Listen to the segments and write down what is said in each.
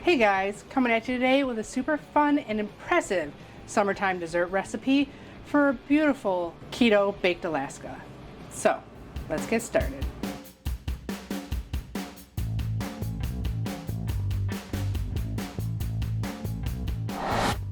Hey guys, coming at you today with a super fun and impressive summertime dessert recipe for a beautiful keto baked Alaska. So, let's get started.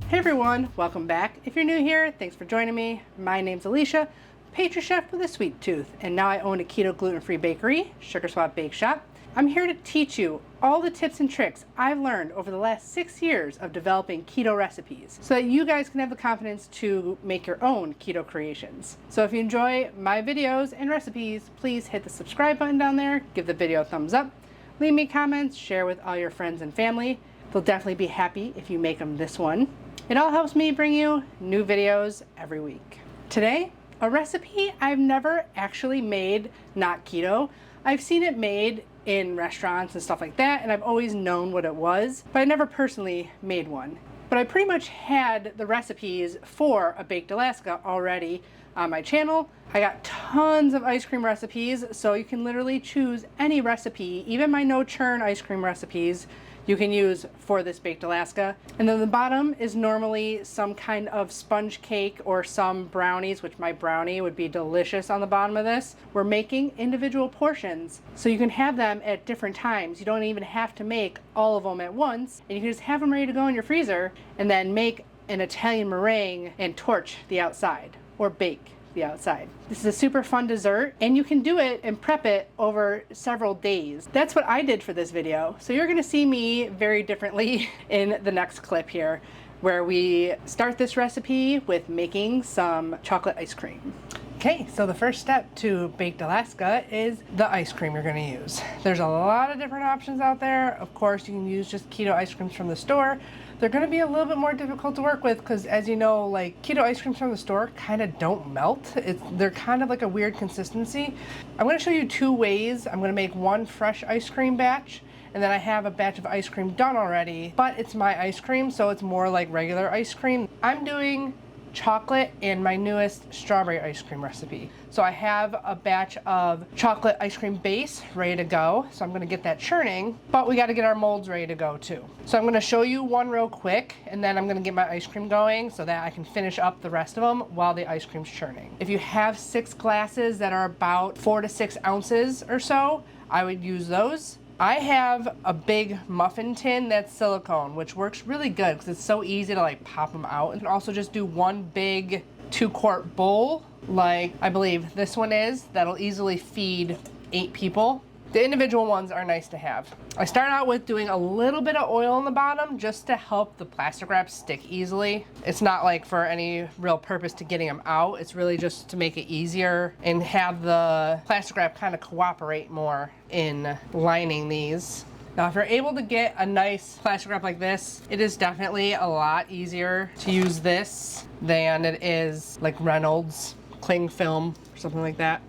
Hey everyone, welcome back. If you're new here, thanks for joining me. My name's Alycia, pastry chef with a sweet tooth, and now I own a keto gluten-free bakery, Sugar Swap Bake Shop. I'm here to teach you all the tips and tricks I've learned over the last 6 years of developing keto recipes so that you guys can have the confidence to make your own keto creations. So if you enjoy my videos and recipes, please hit the subscribe button down there, give the video a thumbs up, leave me comments, share with all your friends and family. They'll definitely be happy if you make them this one. It all helps me bring you new videos every week. Today, a recipe I've never actually made not keto. I've seen it made in restaurants and stuff like that, and I've always known what it was, but I never personally made one. But I pretty much had the recipes for a baked Alaska already on my channel. I got tons of ice cream recipes, so you can literally choose any recipe, even my no churn ice cream recipes you can use for this baked Alaska. And then the bottom is normally some kind of sponge cake or some brownies, which my brownie would be delicious on the bottom of this. We're making individual portions so you can have them at different times. You don't even have to make all of them at once, and you can just have them ready to go in your freezer and then make an Italian meringue and torch the outside or bake the outside. This is a super fun dessert, and you can do it and prep it over several days. That's what I did for this video. So you're gonna see me very differently in the next clip here, where we start this recipe with making some chocolate ice cream. Okay, so the first step to baked Alaska is the ice cream you're gonna use. There's a lot of different options out there. Of course, you can use just keto ice creams from the store. They're gonna be a little bit more difficult to work with because, as you know, like keto ice creams from the store kind of don't melt. They're kind of like a weird consistency. I'm gonna show you two ways. I'm gonna make one fresh ice cream batch, and then I have a batch of ice cream done already, but it's my ice cream, so it's more like regular ice cream. I'm doing chocolate and my newest strawberry ice cream recipe. So I have a batch of chocolate ice cream base ready to go. So I'm gonna get that churning, but we gotta get our molds ready to go too. So I'm gonna show you one real quick, and then I'm gonna get my ice cream going so that I can finish up the rest of them while the ice cream's churning. If you have 6 glasses that are about 4 to 6 ounces or so, I would use those. I have a big muffin tin that's silicone, which works really good because it's so easy to like pop them out. And also just do one big 2-quart bowl, like I believe this one is, that'll easily feed 8 people. The individual ones are nice to have. I start out with doing a little bit of oil on the bottom just to help the plastic wrap stick easily. It's not like for any real purpose to getting them out. It's really just to make it easier and have the plastic wrap kind of cooperate more in lining these. Now, if you're able to get a nice plastic wrap like this, it is definitely a lot easier to use this than it is like Reynolds cling film or something like that.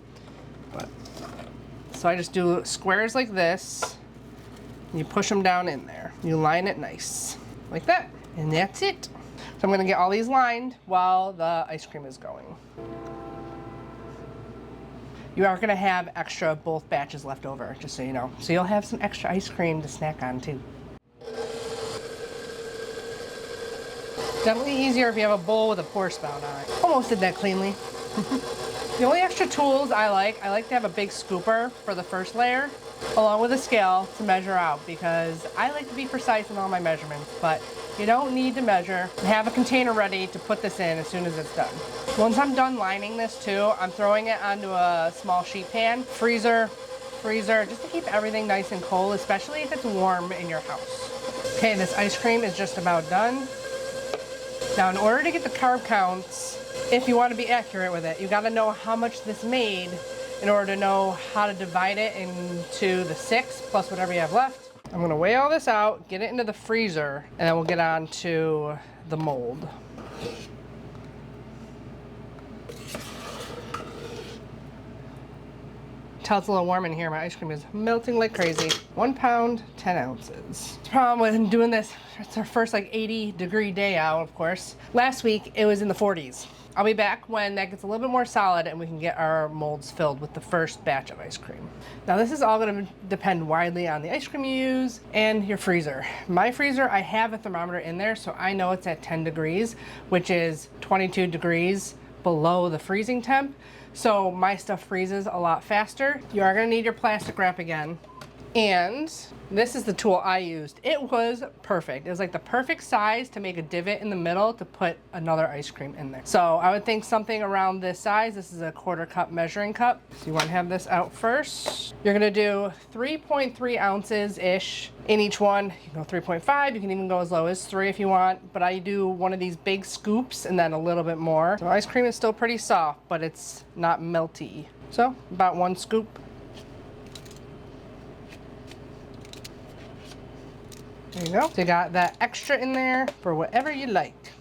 So I just do squares like this. You push them down in there. You line it nice, like that. And that's it. So I'm gonna get all these lined while the ice cream is going. You are gonna have extra both batches left over, just so you know. So you'll have some extra ice cream to snack on too. Definitely easier if you have a bowl with a pour spout on it. Almost did that cleanly. The only extra tools I like to have a big scooper for the first layer, along with a scale to measure out, because I like to be precise in all my measurements, but you don't need to measure. Have a container ready to put this in as soon as it's done. Once I'm done lining this too, I'm throwing it onto a small sheet pan, freezer, just to keep everything nice and cold, especially if it's warm in your house. Okay, this ice cream is just about done. Now, in order to get the carb counts, if you want to be accurate with it, you got to know how much this made in order to know how to divide it into the 6 plus whatever you have left. I'm going to weigh all this out, get it into the freezer, and then we'll get on to the mold. Tell it's a little warm in here. My ice cream is melting like crazy. 1 pound, 10 ounces. The problem with doing this, it's our first like 80-degree day out, of course. Last week, it was in the 40s. I'll be back when that gets a little bit more solid and we can get our molds filled with the first batch of ice cream. Now this is all going to depend widely on the ice cream you use and your freezer. My freezer, I have a thermometer in there, so I know it's at 10 degrees, which is 22 degrees below the freezing temp. So my stuff freezes a lot faster. You are going to need your plastic wrap again. And this is the tool I used. It was perfect. It was like the perfect size to make a divot in the middle to put another ice cream in there. So I would think something around this size. This is a 1/4 cup measuring cup. So you want to have this out first. You're going to do 3.3 ounces-ish in each one. You can go 3.5. You can even go as low as 3 if you want. But I do one of these big scoops and then a little bit more. So ice cream is still pretty soft, but it's not melty. So about 1 scoop. There you go. So you got that extra in there for whatever you like.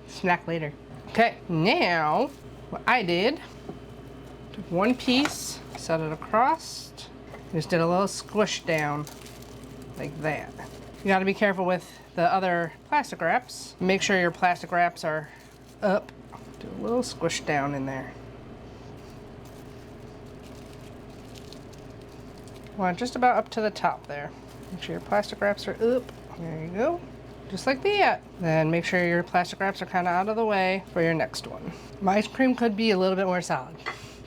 Snack later. Okay, now what I did, took 1 piece, set it across, just did a little squish down like that. You got to be careful with the other plastic wraps. Make sure your plastic wraps are up. Do a little squish down in there. Well, just about up to the top there. Make sure your plastic wraps are up. There you go. Just like that. Then make sure your plastic wraps are kind of out of the way for your next one. My ice cream could be a little bit more solid.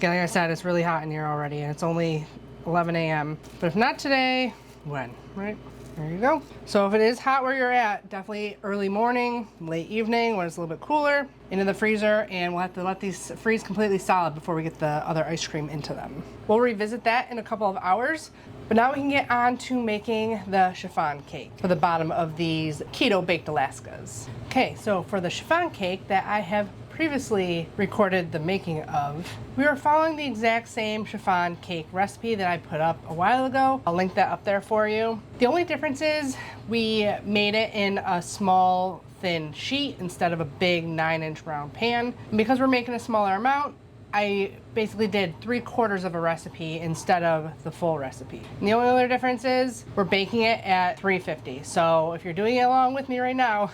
Like I said, it's really hot in here already and it's only 11 a.m. But if not today, when, right? There you go. So if it is hot where you're at, definitely early morning, late evening when it's a little bit cooler, into the freezer, and we'll have to let these freeze completely solid before we get the other ice cream into them. We'll revisit that in a couple of hours. But now we can get on to making the chiffon cake for the bottom of these keto baked Alaskas. Okay, so for the chiffon cake that I have previously recorded the making of, we are following the exact same chiffon cake recipe that I put up a while ago. I'll link that up there for you. The only difference is we made it in a small thin sheet instead of a big 9-inch round pan. And because we're making a smaller amount, I basically did 3/4 of a recipe instead of the full recipe. And the only other difference is we're baking it at 350. So if you're doing it along with me right now,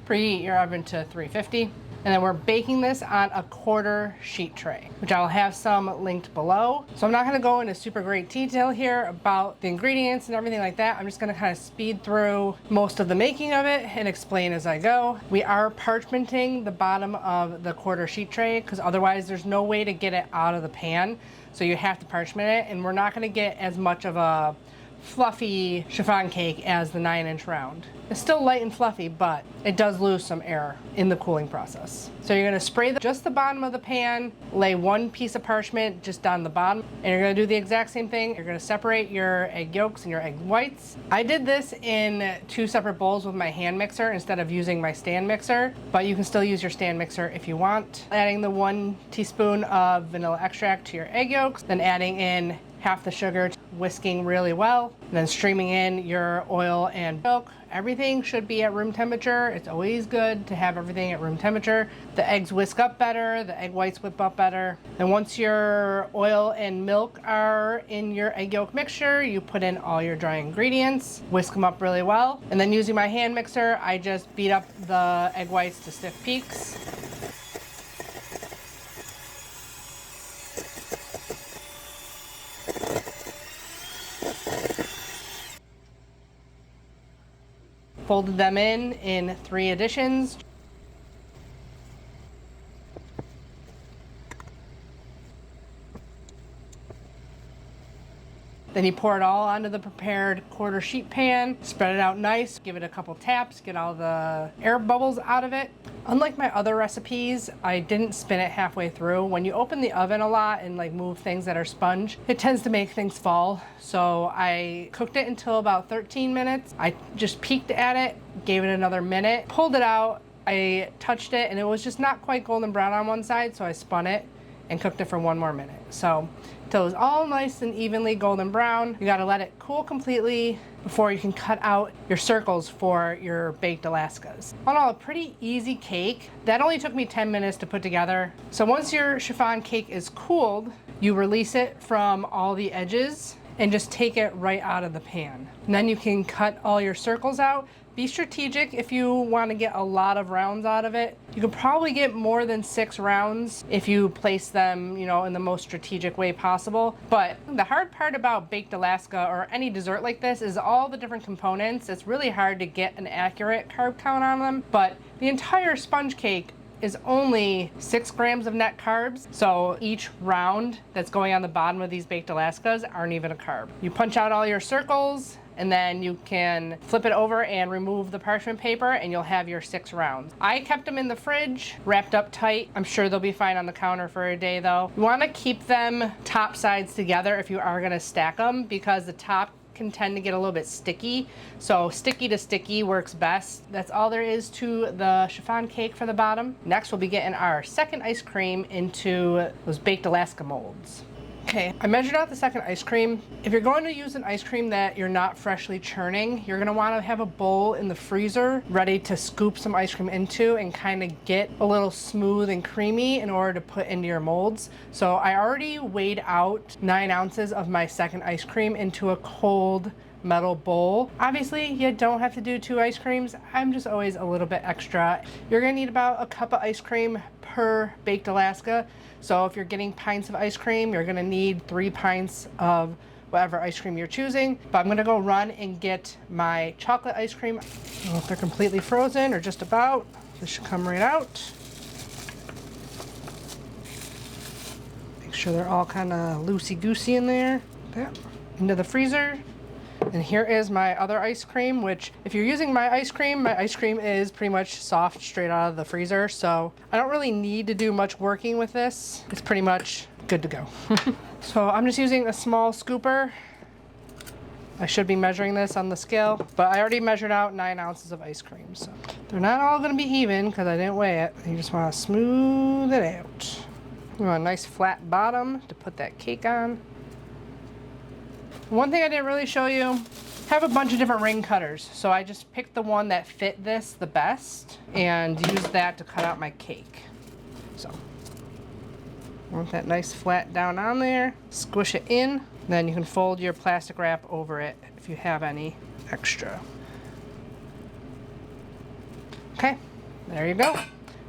preheat your oven to 350. And then we're baking this on a 1/4 sheet tray, which I'll have some linked below. So I'm not gonna go into super great detail here about the ingredients and everything like that. I'm just gonna kind of speed through most of the making of it and explain as I go. We are parchmenting the bottom of the 1/4 sheet tray because otherwise there's no way to get it out of the pan. So you have to parchment it, and we're not gonna get as much of a fluffy chiffon cake as the 9-inch round. It's still light and fluffy, but it does lose some air in the cooling process. So you're gonna spray just the bottom of the pan, lay 1 piece of parchment just on the bottom, and you're gonna do the exact same thing. You're gonna separate your egg yolks and your egg whites. I did this in 2 separate bowls with my hand mixer instead of using my stand mixer, but you can still use your stand mixer if you want. Adding the 1 teaspoon of vanilla extract to your egg yolks, then adding in half the sugar, whisking really well, and then streaming in your oil and milk. Everything should be at room temperature. It's always good to have everything at room temperature. The eggs whisk up better, the egg whites whip up better. And once your oil and milk are in your egg yolk mixture, you put in all your dry ingredients, whisk them up really well. And then using my hand mixer, I just beat up the egg whites to stiff peaks. Folded them in 3 additions. Then you pour it all onto the prepared 1/4 sheet pan, spread it out nice, give it a couple taps, get all the air bubbles out of it. Unlike my other recipes, I didn't spin it halfway through. When you open the oven a lot and like move things that are sponge, it tends to make things fall. So I cooked it until about 13 minutes. I just peeked at it, gave it another minute, pulled it out, I touched it, and it was just not quite golden brown on one side, so I spun it and cooked it for 1 more minute. So until it was all nice and evenly golden brown. You gotta let it cool completely before you can cut out your circles for your baked Alaskas. All in all, a pretty easy cake. That only took me 10 minutes to put together. So once your chiffon cake is cooled, you release it from all the edges and just take it right out of the pan. And then you can cut all your circles out. Be strategic if you want to get a lot of rounds out of it. You can probably get more than 6 rounds if you place them, you know, in the most strategic way possible. But the hard part about baked Alaska or any dessert like this is all the different components. It's really hard to get an accurate carb count on them, but the entire sponge cake is only 6 grams of net carbs. So each round that's going on the bottom of these baked Alaskas aren't even a carb. You punch out all your circles, and then you can flip it over and remove the parchment paper, and you'll have your 6 rounds. I kept them in the fridge, wrapped up tight. I'm sure they'll be fine on the counter for a day though. You wanna keep them top sides together if you are gonna stack them, because the top can tend to get a little bit sticky. So sticky to sticky works best. That's all there is to the chiffon cake for the bottom. Next, we'll be getting our second ice cream into those baked Alaska molds. Okay, I measured out the second ice cream. If you're going to use an ice cream that you're not freshly churning, you're gonna wanna have a bowl in the freezer ready to scoop some ice cream into and kind of get a little smooth and creamy in order to put into your molds. So I already weighed out 9 ounces of my second ice cream into a cold metal bowl. Obviously, you don't have to do 2 ice creams. I'm just always a little bit extra. You're gonna need about a cup of ice cream per baked Alaska. So if you're getting pints of ice cream, you're gonna need 3 pints of whatever ice cream you're choosing. But I'm gonna go run and get my chocolate ice cream. I don't know if they're completely frozen or just about. This should come right out. Make sure they're all kind of loosey-goosey in there. That into the freezer. And here is my other ice cream, which if you're using my ice cream is pretty much soft straight out of the freezer. So I don't really need to do much working with this. It's pretty much good to go. So I'm just using a small scooper. I should be measuring this on the scale, but I already measured out 9 ounces of ice cream. So they're not all gonna be even because I didn't weigh it. You just wanna smooth it out. You want a nice flat bottom to put that cake on. One thing I didn't really show you, have a bunch of different ring cutters. So I just picked the one that fit this the best and used that to cut out my cake. So, want that nice flat down on there, squish it in, then you can fold your plastic wrap over it if you have any extra. Okay, there you go.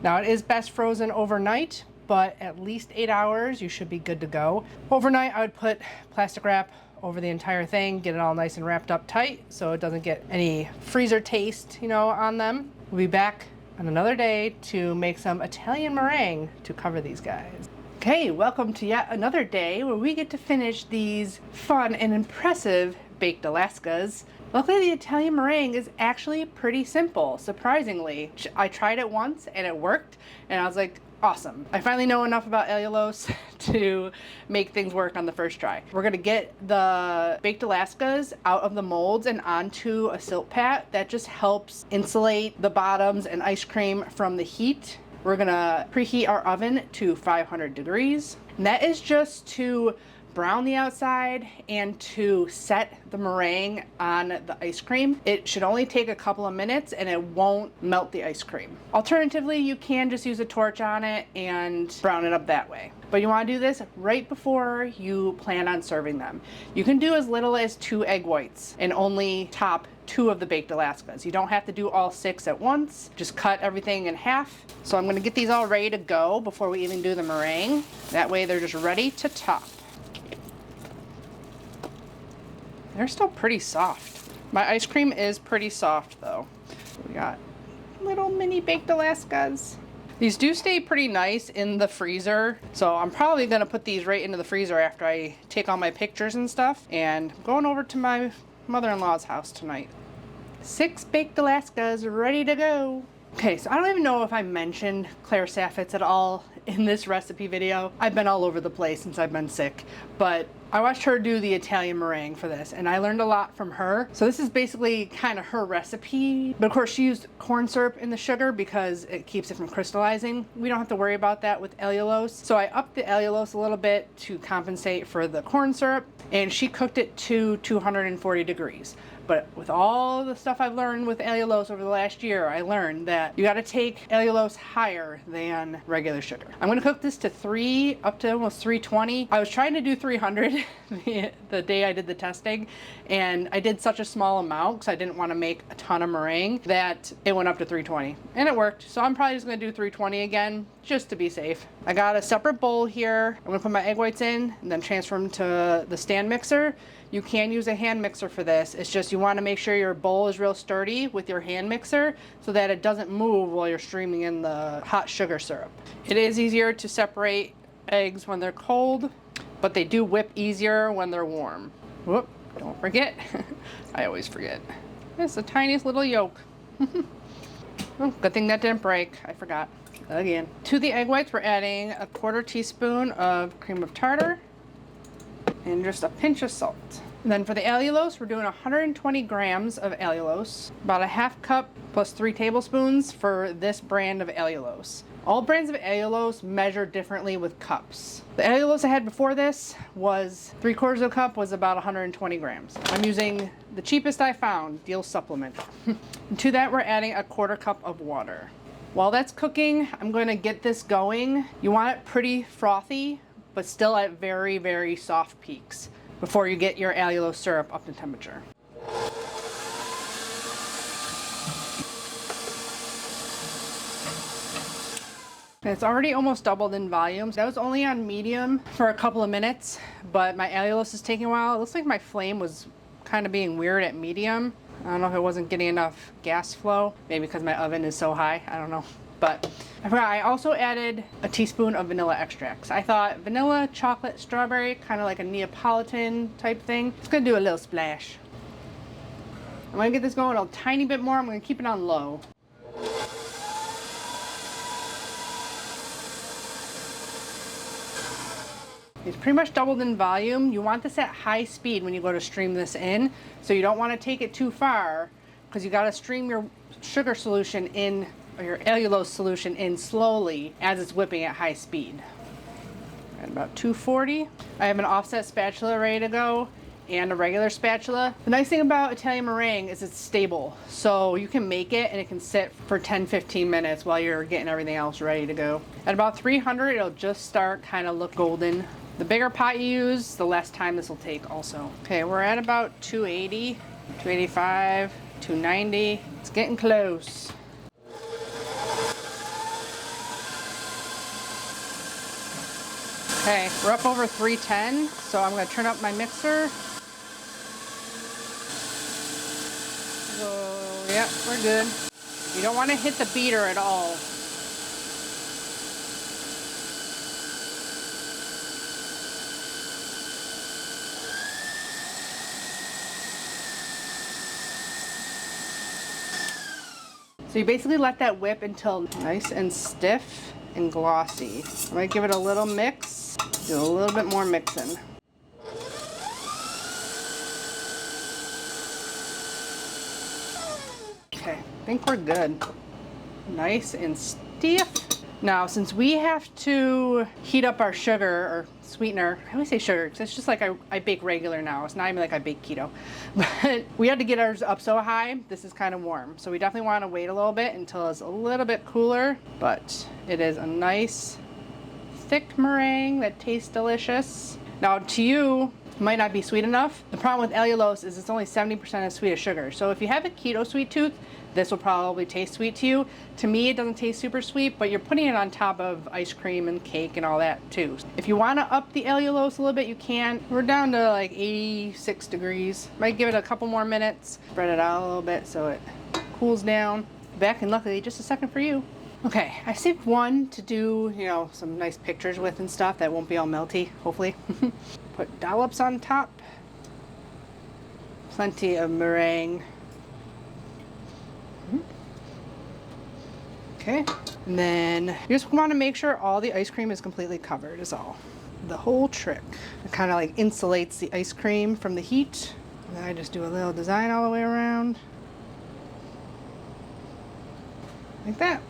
Now it is best frozen overnight, but at least 8 hours, you should be good to go. Overnight, I would put plastic wrap over the entire thing, get it all nice and wrapped up tight so it doesn't get any freezer taste, you know, on them. We'll be back on another day to make some Italian meringue to cover these guys. Okay, welcome to yet another day where we get to finish these fun and impressive baked Alaskas. Luckily, the Italian meringue is actually pretty simple, surprisingly. I tried it once and it worked, and I was like, awesome. I finally know enough about allulose to make things work on the first try. We're gonna get the baked Alaskas out of the molds and onto a silk pat. That just helps insulate the bottoms and ice cream from the heat. We're gonna preheat our oven to 500 degrees. And that is just to brown the outside and to set the meringue on the ice cream. It should only take a couple of minutes and it won't melt the ice cream. Alternatively, you can just use a torch on it and brown it up that way. But you want to do this right before you plan on serving them. You can do as little as 2 egg whites and only top 2 of the baked Alaskas. You don't have to do all 6 at once. Just cut everything in half. So I'm going to get these all ready to go before we even do the meringue. That way they're just ready to top. They're still pretty soft. My ice cream is pretty soft though. We got little mini baked Alaskas. These do stay pretty nice in the freezer. So I'm probably gonna put these right into the freezer after I take all my pictures and stuff. And I'm going over to my mother-in-law's house tonight. 6 baked Alaskas ready to go. Okay, so I don't even know if I mentioned Claire Saffitz at all in this recipe video. I've been all over the place since I've been sick, but I watched her do the Italian meringue for this and I learned a lot from her. So this is basically kind of her recipe, but of course she used corn syrup in the sugar because it keeps it from crystallizing. We don't have to worry about that with allulose. So I upped the allulose a little bit to compensate for the corn syrup, and she cooked it to 240 degrees. But with all the stuff I've learned with allulose over the last year, I learned that you got to take allulose higher than regular sugar. I'm going to cook this to up to almost 320. I was trying to do 300 the day I did the testing, and I did such a small amount because I didn't want to make a ton of meringue that it went up to 320, and it worked. So I'm probably just going to do 320 again just to be safe. I got a separate bowl here. I'm going to put my egg whites in and then transfer them to the stand mixer. You can use a hand mixer for this. It's just you want to make sure your bowl is real sturdy with your hand mixer so that it doesn't move while you're streaming in the hot sugar syrup. It is easier to separate eggs when they're cold, but they do whip easier when they're warm. Whoop, don't forget. I always forget. It's the tiniest little yolk. Oh, good thing that didn't break. I forgot. Again. To the egg whites, we're adding a 1/4 teaspoon of cream of tartar and just a pinch of salt. And then for the allulose, we're doing 120 grams of allulose, about a 1/2 cup plus 3 tablespoons for this brand of allulose. All brands of allulose measure differently with cups. The allulose I had before this was 3/4 of a cup, was about 120 grams. I'm using the cheapest I found, Deal Supplement. And to that, we're adding a 1/4 cup of water. While that's cooking, I'm going to get this going. You want it pretty frothy, but still at very, very soft peaks before you get your allulose syrup up to temperature. And it's already almost doubled in volume. That was only on medium for a couple of minutes, but my allulose is taking a while. It looks like my flame was kind of being weird at medium. I don't know if it wasn't getting enough gas flow, maybe because my oven is so high, I don't know. But I forgot, I also added a teaspoon of vanilla extracts. I thought vanilla, chocolate, strawberry, kind of like a Neapolitan type thing. It's gonna do a little splash. I'm gonna get this going a tiny bit more. I'm gonna keep it on low. It's pretty much doubled in volume. You want this at high speed when you go to stream this in. So you don't want to take it too far because you got to stream your sugar solution in, or your allulose solution in slowly as it's whipping at high speed. At about 240. I have an offset spatula ready to go and a regular spatula. The nice thing about Italian meringue is it's stable. So you can make it and it can sit for 10-15 minutes while you're getting everything else ready to go. At about 300, it'll just start kind of look golden. The bigger pot you use, the less time this will take also. Okay, we're at about 280, 285, 290. It's getting close. Okay, we're up over 310, so I'm gonna turn up my mixer. So, yeah, we're good. You don't wanna hit the beater at all. So you basically let that whip until nice and stiff and glossy. I'm gonna give it a little mix, do a little bit more mixing. Okay, I think we're good. Nice and stiff. Now, since we have to heat up our sugar or sweetener, I always say sugar because it's just like I bake regular now. It's not even like I bake keto. But we had to get ours up so high, this is kind of warm. So we definitely want to wait a little bit until it's a little bit cooler. But it is a nice, thick meringue that tastes delicious. Now, to you, it might not be sweet enough. The problem with allulose is it's only 70% as sweet as sugar. So if you have a keto sweet tooth, this will probably taste sweet to you. To me, it doesn't taste super sweet, but you're putting it on top of ice cream and cake and all that too. If you want to up the allulose a little bit, you can. We're down to like 86 degrees. Might give it a couple more minutes. Spread it out a little bit so it cools down. Back in luckily just a second for you. Okay, I saved one to do, you know, some nice pictures with and stuff that won't be all melty, hopefully. Put dollops on top. Plenty of meringue. Okay, and then you just want to make sure all the ice cream is completely covered is all. The whole trick. It kind of like insulates the ice cream from the heat. And then I just do a little design all the way around. Like that.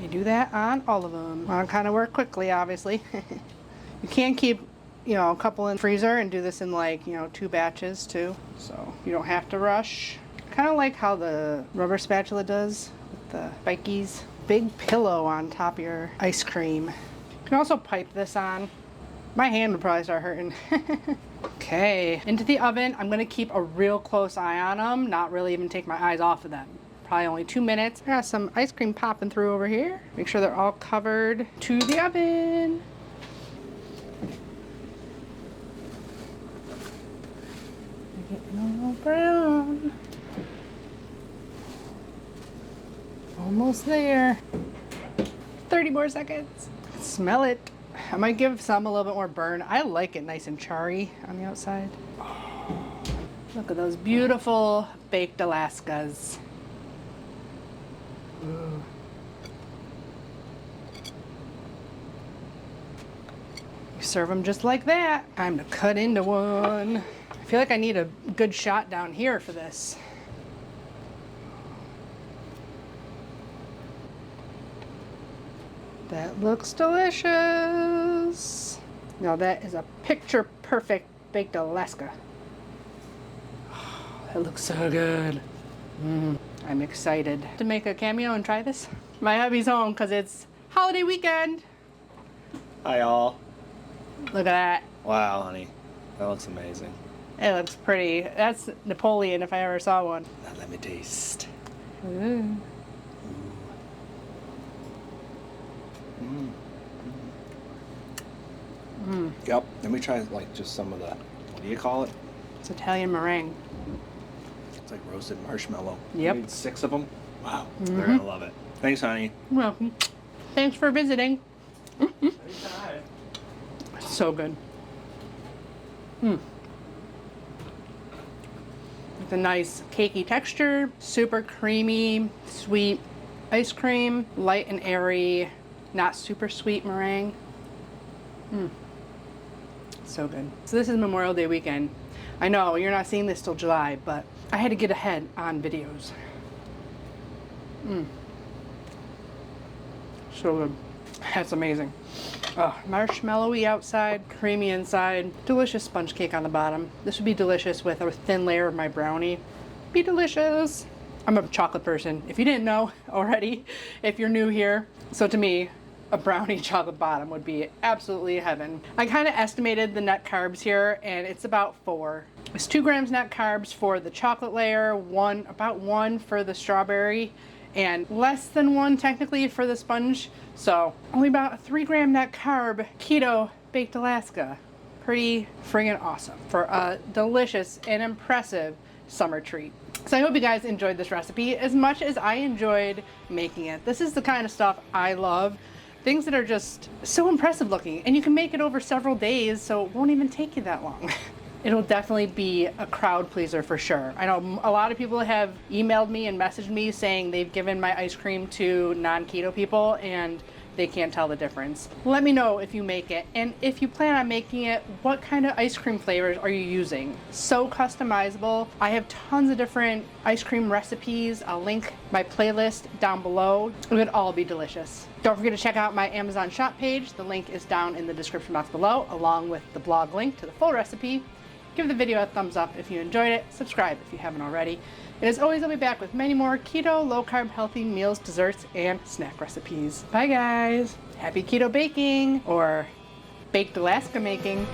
You do that on all of them. I kind of work quickly, obviously. You can keep you know, a couple in the freezer and do this in like, you know, 2 batches too. So you don't have to rush. Kind of like how the rubber spatula does with the spikies. Big pillow on top of your ice cream. You can also pipe this on. My hand would probably start hurting. Okay, into the oven. I'm gonna keep a real close eye on them, not really even take my eyes off of them. Probably only 2 minutes. I got some ice cream popping through over here. Make sure they're all covered. To the oven. Getting a little brown. Almost there. 30 more seconds. Smell it. I might give some a little bit more burn. I like it nice and charry on the outside. Look at those beautiful baked Alaskas. Ooh. You serve them just like that. Time to cut into one. I feel like I need a good shot down here for this. That looks delicious. Now that is a picture perfect baked Alaska. Oh, that looks so good. I'm excited to make a cameo and try this. My hubby's home because it's holiday weekend. Hi all. Look at that. Wow, honey. That looks amazing. It looks pretty. That's Napoleon if I ever saw one. Now let me taste. Ooh. Yep. Let me try like just some of the, what do you call it? It's Italian meringue. It's like roasted marshmallow. Yep. You need 6 of them. Wow. They're gonna love it. Thanks, honey. You're welcome. Thanks for visiting. Anytime. So good. It's a nice cakey texture, super creamy, sweet ice cream, light and airy, not super sweet meringue. So good. So this is Memorial Day weekend. I know you're not seeing this till July, but I had to get ahead on videos. So good. That's amazing. Oh, marshmallowy outside, creamy inside, delicious sponge cake on the bottom. This would be delicious with a thin layer of my brownie. Be delicious. I'm a chocolate person, if you didn't know already, if you're new here. So to me, a brownie chocolate bottom would be absolutely heaven. I kind of estimated the net carbs here, and it's about 4. It's 2 grams net carbs for the chocolate layer, about 1 for the strawberry, and less than 1 technically for the sponge. So only about a 3 gram net carb keto baked Alaska. Pretty friggin' awesome for a delicious and impressive summer treat. So I hope you guys enjoyed this recipe as much as I enjoyed making it. This is the kind of stuff I love. Things that are just so impressive looking, and you can make it over several days, so it won't even take you that long. It'll definitely be a crowd pleaser for sure. I know a lot of people have emailed me and messaged me saying they've given my ice cream to non-keto people and they can't tell the difference. Let me know if you make it, and if you plan on making it, what kind of ice cream flavors are you using? So customizable. I have tons of different ice cream recipes. I'll link my playlist down below. It would all be delicious. Don't forget to check out my Amazon shop page. The link is down in the description box below, along with the blog link to the full recipe. Give the video a thumbs up if you enjoyed it. Subscribe if you haven't already. And as always, I'll be back with many more keto, low-carb, healthy meals, desserts, and snack recipes. Bye, guys. Happy keto baking, or baked Alaska making.